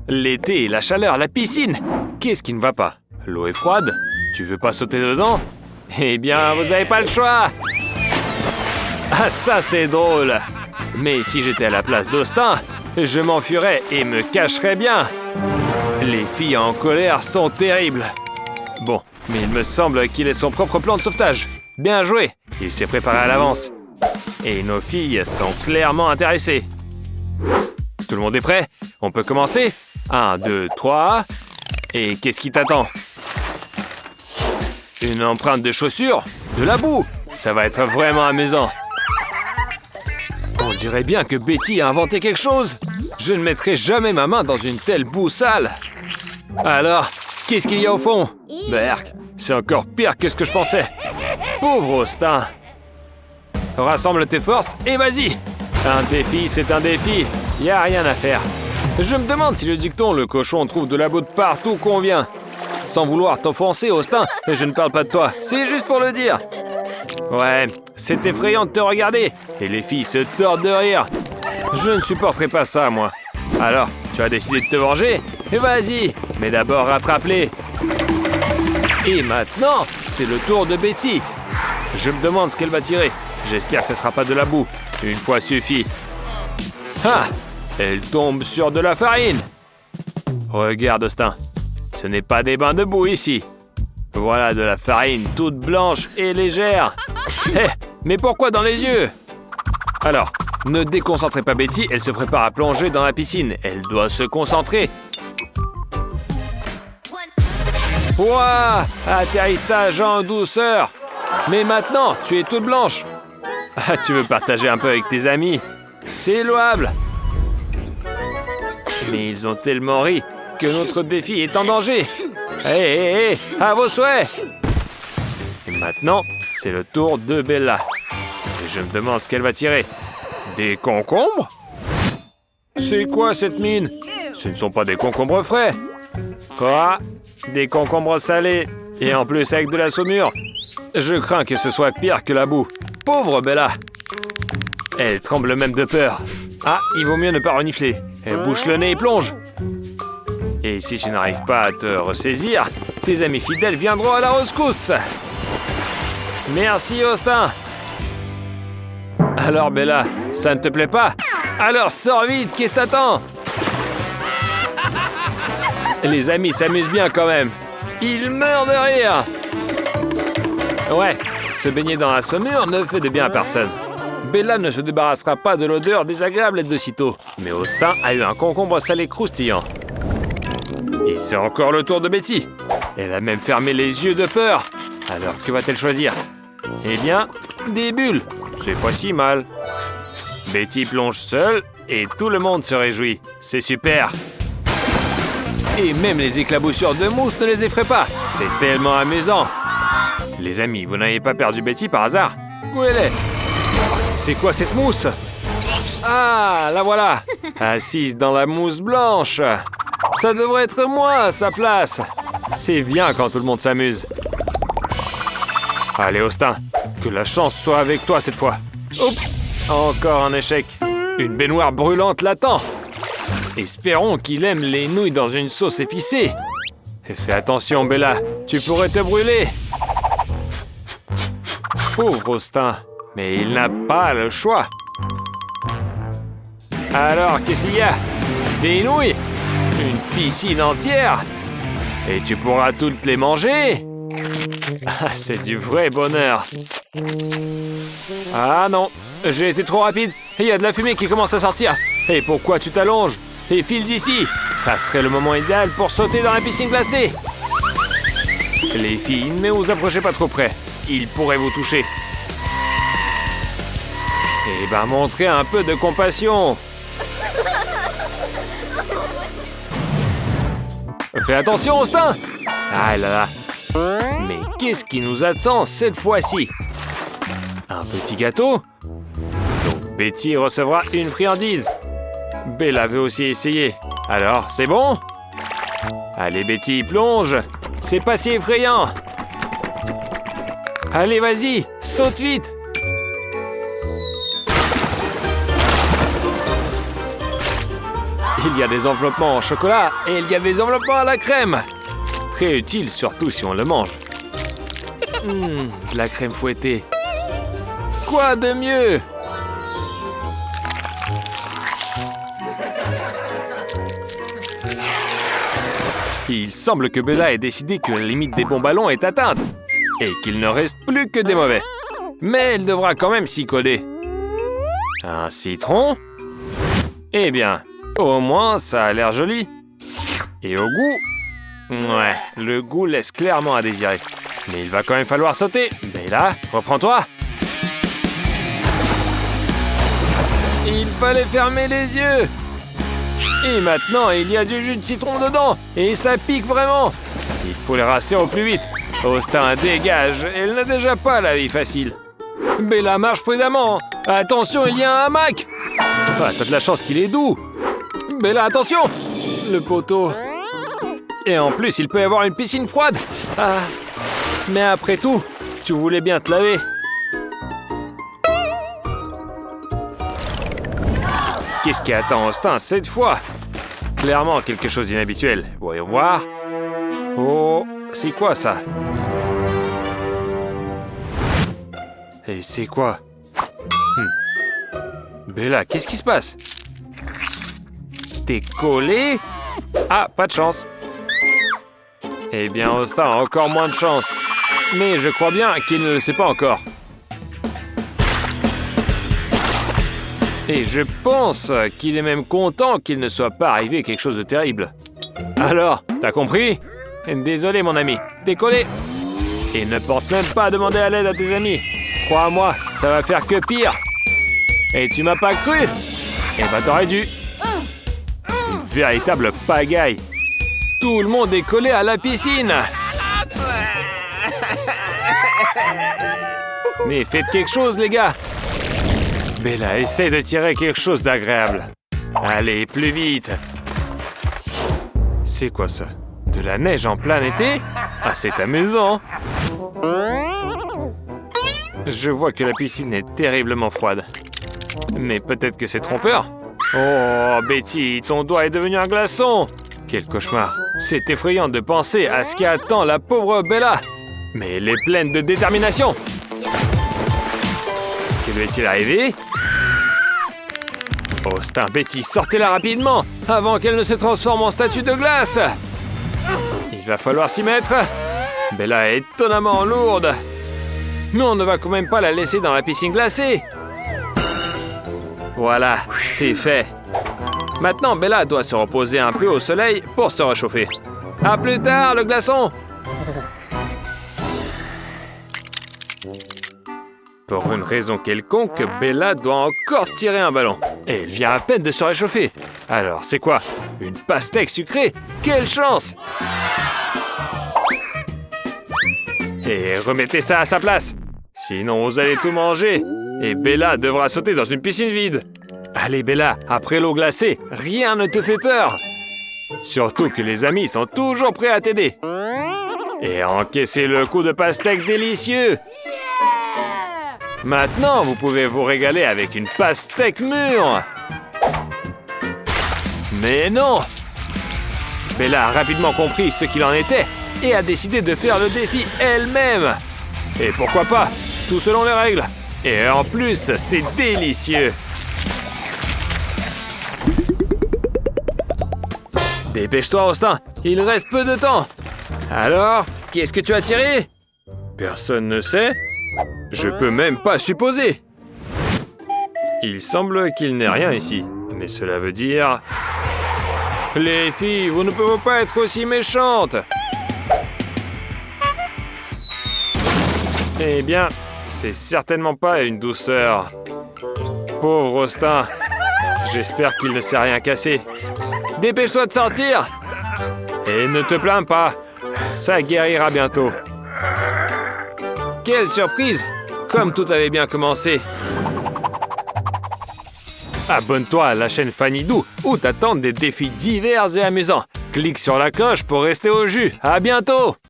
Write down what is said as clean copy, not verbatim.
L'été, la chaleur, la piscine. Qu'est-ce qui ne va pas? L'eau est froide? Tu veux pas sauter dedans? Eh bien, vous n'avez pas le choix. Ah, ça c'est drôle. Mais si j'étais à la place d'Austin, je m'enfuirais et me cacherais bien. Les filles en colère sont terribles. Bon, mais il me semble qu'il ait son propre plan de sauvetage. Bien joué, il s'est préparé à l'avance. Et nos filles sont clairement intéressées. Tout le monde est prêt? On peut commencer? 1, 2, 3... Et qu'est-ce qui t'attend? Une empreinte de chaussure? De la boue? Ça va être vraiment amusant. On dirait bien que Betty a inventé quelque chose. Je ne mettrai jamais ma main dans une telle boue sale. Alors, qu'est-ce qu'il y a au fond? Berk, c'est encore pire que ce que je pensais. Pauvre Austin. Rassemble tes forces et vas-y. Un défi, c'est un défi. Y a rien à faire. Je me demande si le dicton, le cochon trouve de la boue de partout convient. Sans vouloir t'offenser, Austin, je ne parle pas de toi. C'est juste pour le dire. Ouais, c'est effrayant de te regarder. Et les filles se tordent de rire. Je ne supporterai pas ça, moi. Alors, tu as décidé de te venger? Vas-y, mais d'abord rattrape-les. Et maintenant, c'est le tour de Betty. Je me demande ce qu'elle va tirer. J'espère que ce ne sera pas de la boue. Une fois suffit. Ah! Elle tombe sur de la farine. Regarde, Austin. Ce n'est pas des bains de boue ici. Voilà de la farine toute blanche et légère. Hé, mais pourquoi dans les yeux? Alors, ne déconcentrez pas Betty, elle se prépare à plonger dans la piscine. Elle doit se concentrer. Ouah! Atterrissage en douceur. Mais maintenant, tu es toute blanche. Ah, tu veux partager un peu avec tes amis? C'est louable. Mais ils ont tellement ri que notre défi est en danger. Hé, à vos souhaits. Et maintenant, c'est le tour de Bella. Et je me demande ce qu'elle va tirer. Des concombres? C'est quoi cette mine? Ce ne sont pas des concombres frais. Quoi? Des concombres salés. Et en plus avec de la saumure. Je crains que ce soit pire que la boue. Pauvre Bella. Elle tremble même de peur. Ah, il vaut mieux ne pas renifler. Elle bouche le nez et plonge. Et si tu n'arrives pas à te ressaisir, tes amis fidèles viendront à la rescousse. Merci, Austin. Alors, Bella, ça ne te plaît pas? Alors, sors vite, qu'est-ce que t'attends? Les amis s'amusent bien quand même. Ils meurent de rire. Ouais, se baigner dans la saumure ne fait de bien à personne. Bella ne se débarrassera pas de l'odeur désagréable de sitôt. Mais Austin a eu un concombre salé croustillant. Et c'est encore le tour de Betty. Elle a même fermé les yeux de peur. Alors, que va-t-elle choisir? Eh bien, des bulles. C'est pas si mal. Betty plonge seule et tout le monde se réjouit. C'est super. Et même les éclaboussures de mousse ne les effraient pas. C'est tellement amusant. Les amis, vous n'avez pas perdu Betty par hasard? Où elle est? C'est quoi cette mousse? Ah, la voilà. Assise dans la mousse blanche. Ça devrait être moi à sa place. C'est bien quand tout le monde s'amuse. Allez, Austin, que la chance soit avec toi cette fois. Oups, encore un échec. Une baignoire brûlante l'attend. Espérons qu'il aime les nouilles dans une sauce épicée. Et fais attention, Bella, tu pourrais te brûler. Pauvre Austin, mais il n'a pas le choix. Alors, qu'est-ce qu'il y a? Des nouilles? Une piscine entière? Et tu pourras toutes les manger? Ah, c'est du vrai bonheur. Ah non, j'ai été trop rapide. Il y a de la fumée qui commence à sortir. Et pourquoi tu t'allonges? Et file d'ici. Ça serait le moment idéal pour sauter dans la piscine glacée. Les filles, ne vous approchez pas trop près. Ils pourraient vous toucher. Eh ben, montrez un peu de compassion. Fais attention, Austin! Ah là là. Mais qu'est-ce qui nous attend cette fois-ci? Un petit gâteau? Donc Betty recevra une friandise. Bella veut aussi essayer. Alors, c'est bon? Allez, Betty, plonge. C'est pas si effrayant. Allez, vas-y, saute vite. Il y a des enveloppements en chocolat et il y a des enveloppements à la crème. Très utile, surtout si on le mange. De la crème fouettée. Quoi de mieux? Il semble que Bella ait décidé que la limite des bons ballons est atteinte et qu'il ne reste plus que des mauvais. Mais elle devra quand même s'y coller. Un citron? Eh bien, au moins ça a l'air joli. Et au goût? Ouais, le goût laisse clairement à désirer. Mais il va quand même falloir sauter. Bella, reprends-toi. Il fallait fermer les yeux. Et maintenant, il y a du jus de citron dedans. Et ça pique vraiment. Il faut les rincer au plus vite. Austin, dégage. Elle n'a déjà pas la vie facile. Bella, marche prudemment. Attention, il y a un hamac. Ah, t'as de la chance qu'il est doux. Bella, attention. Le poteau. Et en plus, il peut y avoir une piscine froide. Ah. Mais après tout, tu voulais bien te laver. Qu'est-ce qui attend Austin cette fois? Clairement quelque chose d'inhabituel. Voyons voir. Oh, c'est quoi ça? Et c'est quoi? Bella, qu'est-ce qui se passe? T'es collé? Ah, pas de chance. Eh bien, Austin a encore moins de chance. Mais je crois bien qu'il ne le sait pas encore. Et je pense qu'il est même content qu'il ne soit pas arrivé quelque chose de terrible. Alors, t'as compris? Désolé, mon ami. T'es collé. Et ne pense même pas à demander à l'aide à tes amis. Crois-moi, ça va faire que pire. Et tu m'as pas cru? Eh ben, t'aurais dû. Une véritable pagaille. Tout le monde est collé à la piscine. Mais faites quelque chose, les gars. Bella, essaie de tirer quelque chose d'agréable. Allez, plus vite. C'est quoi ça? De la neige en plein été? Ah, c'est amusant. Je vois que la piscine est terriblement froide. Mais peut-être que c'est trompeur. Oh, Betty, ton doigt est devenu un glaçon. Quel cauchemar. C'est effrayant de penser à ce qui attend la pauvre Bella. Mais elle est pleine de détermination. Que lui est-il arrivé? Austin, Betty, sortez-la rapidement, avant qu'elle ne se transforme en statue de glace. Il va falloir s'y mettre. Bella est étonnamment lourde. Mais on ne va quand même pas la laisser dans la piscine glacée. Voilà, c'est fait. Maintenant, Bella doit se reposer un peu au soleil pour se réchauffer. À plus tard, le glaçon. Pour une raison quelconque, Bella doit encore tirer un ballon. Et elle vient à peine de se réchauffer. Alors, c'est quoi? Une pastèque sucrée? Quelle chance! Et remettez ça à sa place. Sinon, vous allez tout manger. Et Bella devra sauter dans une piscine vide. Allez, Bella, après l'eau glacée, rien ne te fait peur. Surtout que les amis sont toujours prêts à t'aider. Et encaissez le coup de pastèque délicieux. Maintenant, vous pouvez vous régaler avec une pastèque mûre. Mais non! Bella a rapidement compris ce qu'il en était et a décidé de faire le défi elle-même. Et pourquoi pas? Tout selon les règles. Et en plus, c'est délicieux. Dépêche-toi, Austin. Il reste peu de temps. Alors, qu'est-ce que tu as tiré? Personne ne sait. Je peux même pas supposer. Il semble qu'il n'est rien ici. Mais cela veut dire... Les filles, vous ne pouvez pas être aussi méchantes. Eh bien, c'est certainement pas une douceur. Pauvre Austin. J'espère qu'il ne s'est rien cassé. Dépêche-toi de sortir. Et ne te plains pas. Ça guérira bientôt. Quelle surprise! Comme tout avait bien commencé. Abonne-toi à la chaîne Fanny Dou où t'attendent des défis divers et amusants. Clique sur la cloche pour rester au jus. À bientôt!